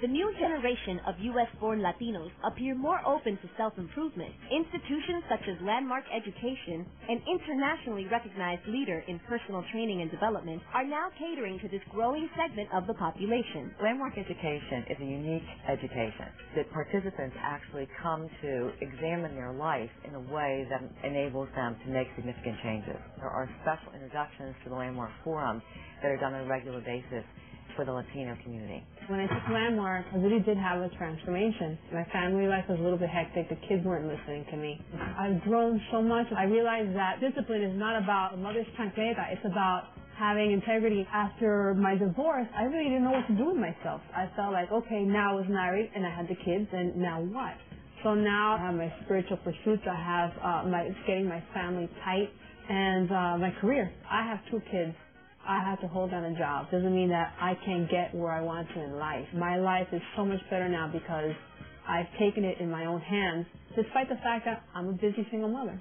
The new generation of U.S.-born Latinos appear more open to self-improvement. Institutions such as Landmark Education, an internationally recognized leader in personal training and development, are now catering to this growing segment of the population. Landmark Education is a unique education that participants actually come to examine their life in a way that enables them to make significant changes. There are special introductions to the Landmark Forum that are done on a regular basis for the Latino community. When I took Landmark, I really did have a transformation. My family life was a little bit hectic. The kids weren't listening to me. I've grown so much. I realized that discipline is not about a mother's chancleta. It's about having integrity. After my divorce, I really didn't know what to do with myself. I felt like, okay, now I was married and I had the kids, and now what? So now I have my spiritual pursuits. I have getting my family tight, and my career. I have 2 kids. I have to hold down a job. Doesn't mean that I can't get where I want to in life. My life is so much better now because I've taken it in my own hands, despite the fact that I'm a busy single mother.